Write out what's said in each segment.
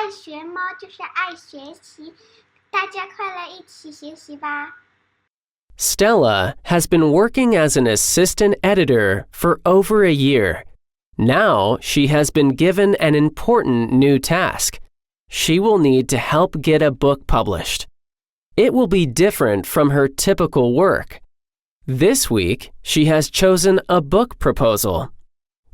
爱学猫就是爱学习，大家快来一起学习吧。Stella has been working as an assistant editor for over a year. Now she has been given an important new task. She will need to help get a book published. It will be different from her typical work. This week, she has chosen a book proposal.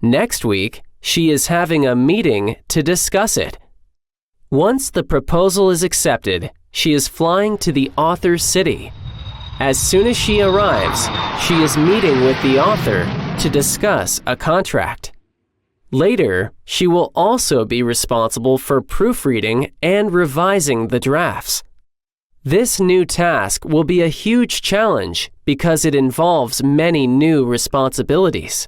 Next week, she is having a meeting to discuss it. Once the proposal is accepted, she is flying to the author's city. As soon as she arrives, she is meeting with the author to discuss a contract. Later, she will also be responsible for proofreading and revising the drafts. This new task will be a huge challenge because it involves many new responsibilities.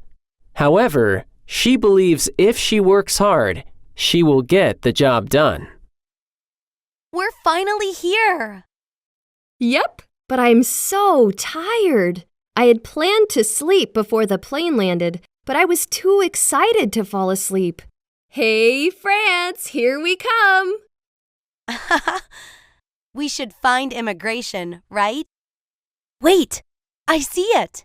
However, she believes if she works hard, she will get the job done. We're finally here! Yep, but I'm so tired. I had planned to sleep before the plane landed, but I was too excited to fall asleep. Hey, France, here we come! We should find immigration, right? Wait, I see it!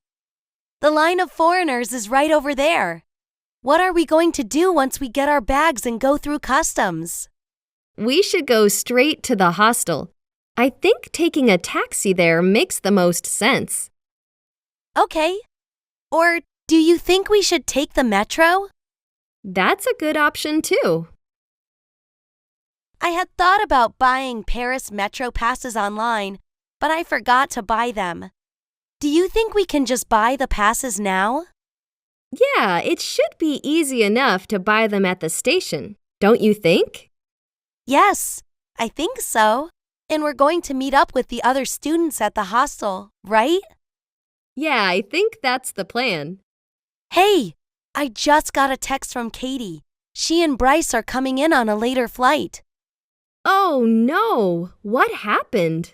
The line of foreigners is right over there. What are we going to do once we get our bags and go through customs? We should go straight to the hostel. I think taking a taxi there makes the most sense. Okay. Or do you think we should take the metro? That's a good option too. I had thought about buying Paris metro passes online, but I forgot to buy them. Do you think we can just buy the passes now? Yeah, it should be easy enough to buy them at the station, don't you think? Yes, I think so. And we're going to meet up with the other students at the hostel, right? Yeah, I think that's the plan. Hey, I just got a text from Katie. She and Bryce are coming in on a later flight. Oh no, what happened?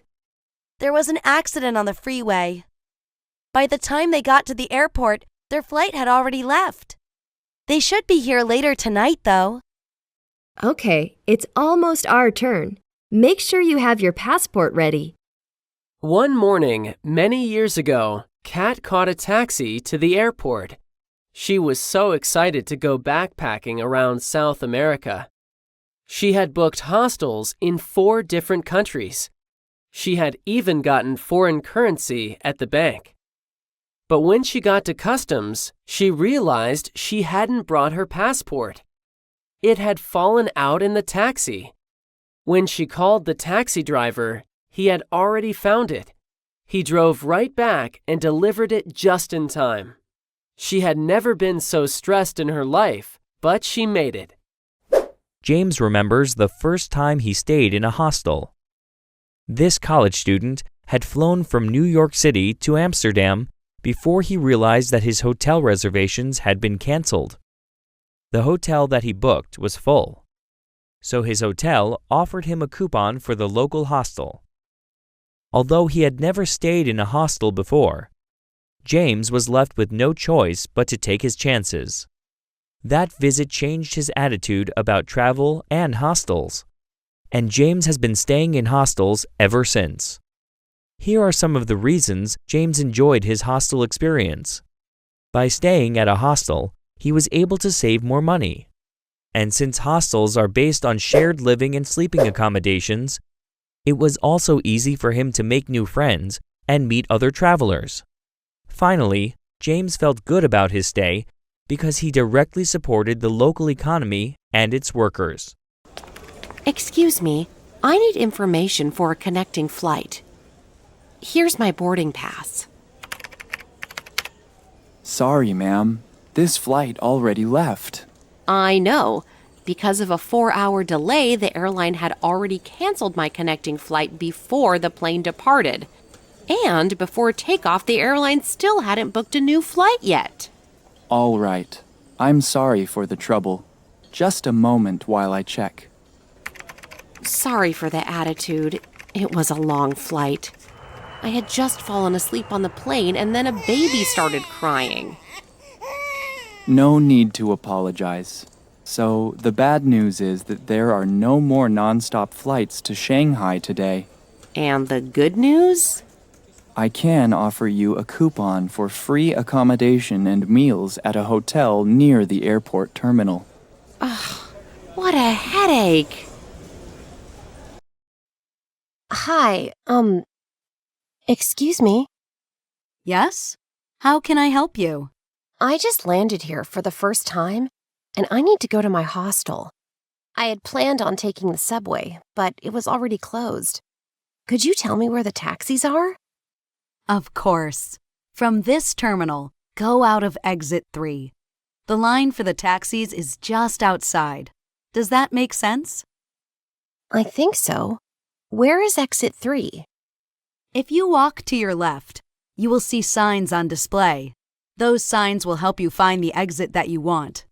There was an accident on the freeway. By the time they got to the airport, their flight had already left. They should be here later tonight, though. Okay, it's almost our turn. Make sure you have your passport ready. One morning, many years ago, Kat caught a taxi to the airport. She was so excited to go backpacking around South America. She had booked hostels in 4 different countries. She had even gotten foreign currency at the bank. But when she got to customs, she realized she hadn't brought her passport. It had fallen out in the taxi. When she called the taxi driver, he had already found it. He drove right back and delivered it just in time. She had never been so stressed in her life, but she made it. James remembers the first time he stayed in a hostel. This college student had flown from New York City to Amsterdam before he realized that his hotel reservations had been canceled. The hotel that he booked was full, so his hotel offered him a coupon for the local hostel. Although he had never stayed in a hostel before, James was left with no choice but to take his chances. That visit changed his attitude about travel and hostels, and James has been staying in hostels ever since. Here are some of the reasons James enjoyed his hostel experience. By staying at a hostel, he was able to save more money. And since hostels are based on shared living and sleeping accommodations, it was also easy for him to make new friends and meet other travelers. Finally, James felt good about his stay because he directly supported the local economy and its workers. Excuse me, I need information for a connecting flight. Here's my boarding pass. Sorry, ma'am. This flight already left. I know. Because of a 4-hour delay, the airline had already canceled my connecting flight before the plane departed. And before takeoff, the airline still hadn't booked a new flight yet. All right. I'm sorry for the trouble. Just a moment while I check. Sorry for the attitude. It was a long flight. I had just fallen asleep on the plane and then a baby started crying. No need to apologize. So the bad news is that there are no more nonstop flights to Shanghai today. And the good news? I can offer you a coupon for free accommodation and meals at a hotel near the airport terminal. What a headache. Hi, excuse me. Yes? How can I help you? I just landed here for the first time, and I need to go to my hostel. I had planned on taking the subway, but it was already closed. Could you tell me where the taxis are? Of course. From this terminal, go out of exit 3. The line for the taxis is just outside. Does that make sense? I think so. Where is exit 3? If you walk to your left, you will see signs on display. Those signs will help you find the exit that you want.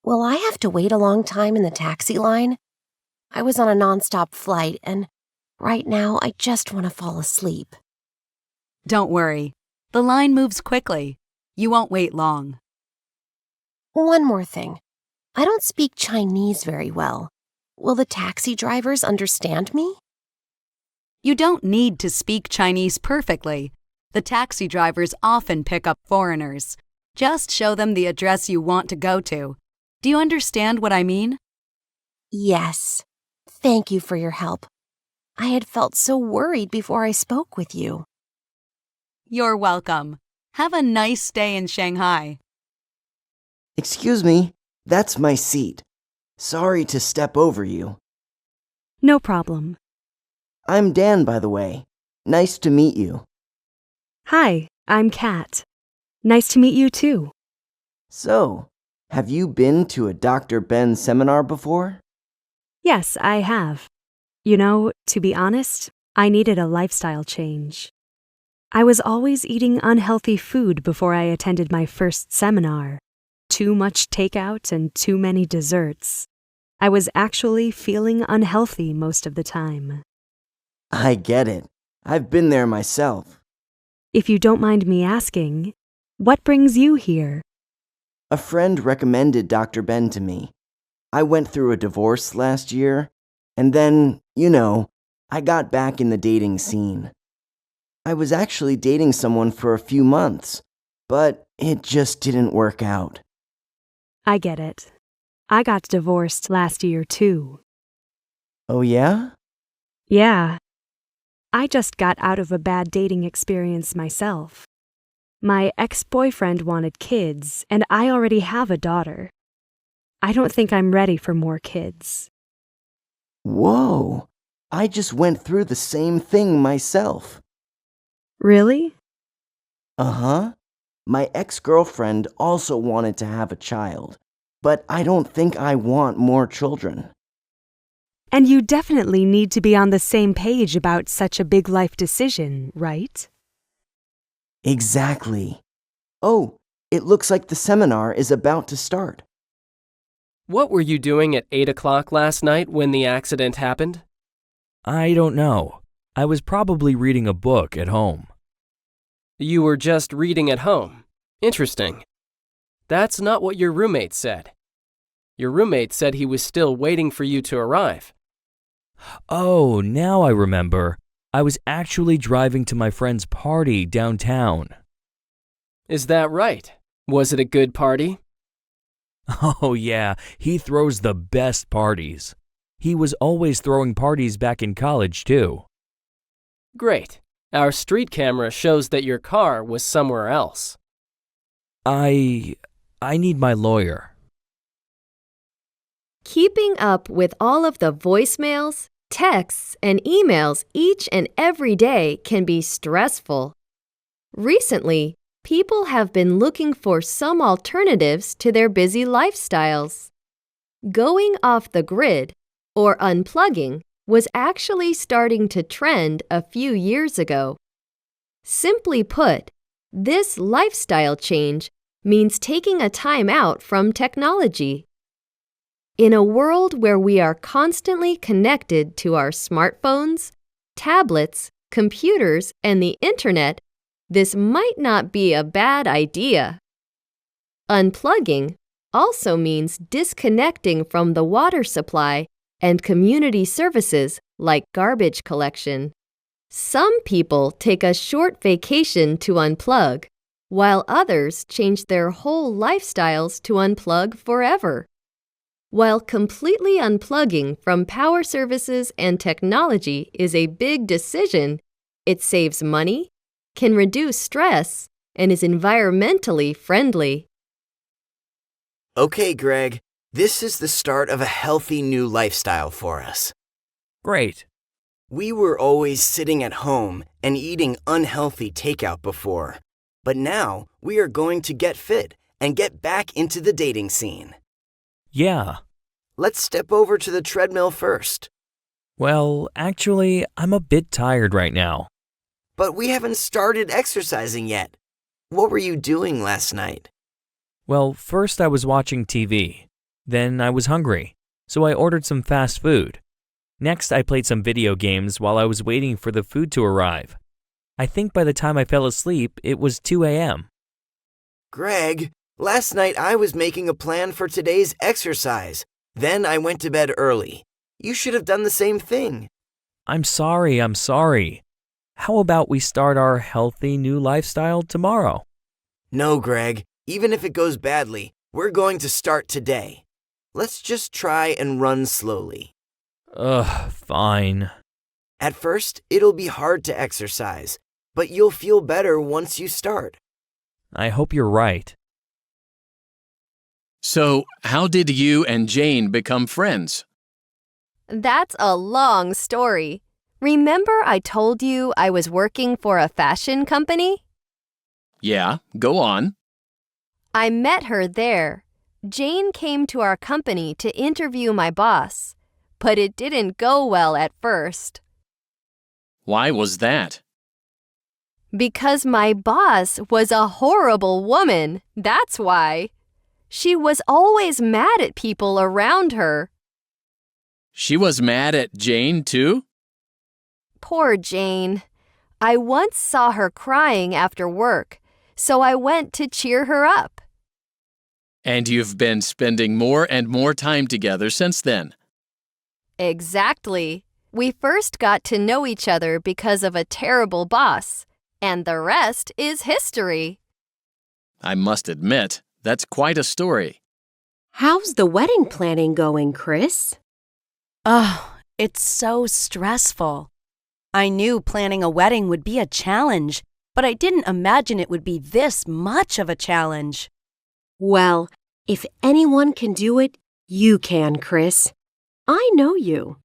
Will I have to wait a long time in the taxi line? I was on a nonstop flight, and right now I just want to fall asleep. Don't worry. The line moves quickly. You won't wait long. One more thing. I don't speak Chinese very well. Will the taxi drivers understand me? You don't need to speak Chinese perfectly. The taxi drivers often pick up foreigners. Just show them the address you want to go to. Do you understand what I mean? Yes. Thank you for your help. I had felt so worried before I spoke with you. You're welcome. Have a nice day in Shanghai. Excuse me, that's my seat. Sorry to step over you. No problem. I'm Dan, by the way. Nice to meet you. Hi, I'm Kat. Nice to meet you too. So, have you been to a Dr. Ben seminar before? Yes, I have. You know, to be honest, I needed a lifestyle change. I was always eating unhealthy food before I attended my first seminar. Too much takeout and too many desserts. I was actually feeling unhealthy most of the time. I get it. I've been there myself. If you don't mind me asking, what brings you here? A friend recommended Dr. Ben to me. I went through a divorce last year, and then, I got back in the dating scene. I was actually dating someone for a few months, but it just didn't work out. I get it. I got divorced last year too. Oh yeah? Yeah. I just got out of a bad dating experience myself. My ex-boyfriend wanted kids, and I already have a daughter. I don't think I'm ready for more kids. Whoa! I just went through the same thing myself. Really? Uh-huh. My ex-girlfriend also wanted to have a child, but I don't think I want more children. And you definitely need to be on the same page about such a big life decision, right? Exactly. Oh, it looks like the seminar is about to start. What were you doing at 8 o'clock last night when the accident happened? I don't know. I was probably reading a book at home. You were just reading at home. Interesting. That's not what your roommate said. Your roommate said he was still waiting for you to arrive. Oh, now I remember. I was actually driving to my friend's party downtown. Is that right? Was it a good party? Oh yeah, he throws the best parties. He was always throwing parties back in college too. Great. Our street camera shows that your car was somewhere else. I need my lawyer. Keeping up with all of the voicemails, texts, and emails each and every day can be stressful. Recently, people have been looking for some alternatives to their busy lifestyles. Going off the grid, or unplugging, was actually starting to trend a few years ago. Simply put, this lifestyle change means taking a time out from technology. In a world where we are constantly connected to our smartphones, tablets, computers, and the internet, this might not be a bad idea. Unplugging, also means disconnecting from the water supply and community services like garbage collection. Some people take a short vacation to unplug, while others change their whole lifestyles to unplug forever. While completely unplugging from power services and technology is a big decision, it saves money, can reduce stress, and is environmentally friendly. Okay, Greg, this is the start of a healthy new lifestyle for us. Great. We were always sitting at home and eating unhealthy takeout before, but now we are going to get fit and get back into the dating scene. Yeah. Let's step over to the treadmill first. Well, actually, I'm a bit tired right now. But we haven't started exercising yet. What were you doing last night? Well, first I was watching TV. Then I was hungry, so I ordered some fast food. Next, I played some video games while I was waiting for the food to arrive. I think by the time I fell asleep, it was 2 a.m. Greg, last night I was making a plan for today's exercise. Then I went to bed early. You should have done the same thing. I'm sorry. How about we start our healthy new lifestyle tomorrow? No, Greg. Even if it goes badly, we're going to start today. Let's just try and run slowly. Fine. At first, it'll be hard to exercise, but you'll feel better once you start. I hope you're right. So, how did you and Jane become friends? That's a long story. Remember I told you I was working for a fashion company? Yeah, go on. I met her there. Jane came to our company to interview my boss, but it didn't go well at first. Why was that? Because my boss was a horrible woman, that's why. She was always mad at people around her. She was mad at Jane, too? Poor Jane. I once saw her crying after work, so I went to cheer her up. And you've been spending more and more time together since then. Exactly. We first got to know each other because of a terrible boss, and the rest is history. I must admit, that's quite a story. How's the wedding planning going, Chris? Oh, it's so stressful. I knew planning a wedding would be a challenge, but I didn't imagine it would be this much of a challenge. Well, if anyone can do it, you can, Chris. I know you.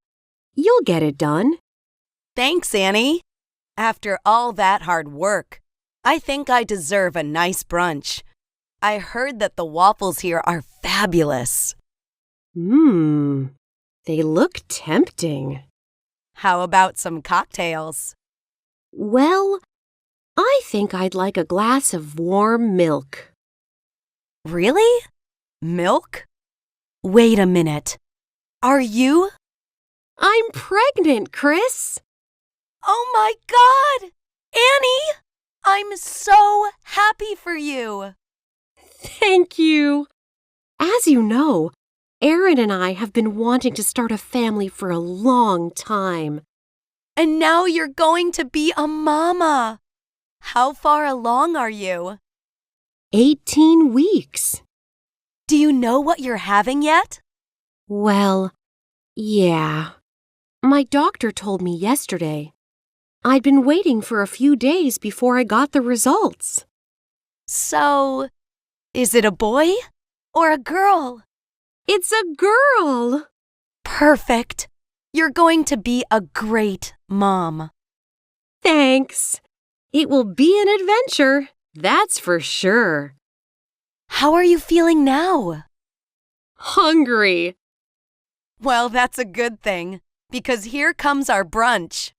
You'll get it done. Thanks, Annie. After all that hard work, I think I deserve a nice brunch. I heard that the waffles here are fabulous. They look tempting. How about some cocktails? Well, I think I'd like a glass of warm milk. Really? Milk? Wait a minute. Are you? I'm pregnant, Chris. Oh my God! Annie! I'm so happy for you. Thank you. As you know, Aaron and I have been wanting to start a family for a long time. And now you're going to be a mama. How far along are you? 18 weeks. Do you know what you're having yet? Well, yeah. My doctor told me yesterday. I'd been waiting for a few days before I got the results. So, is it a boy or a girl? It's a girl. Perfect. You're going to be a great mom. Thanks. It will be an adventure, that's for sure. How are you feeling now? Hungry. Well, that's a good thing, because here comes our brunch.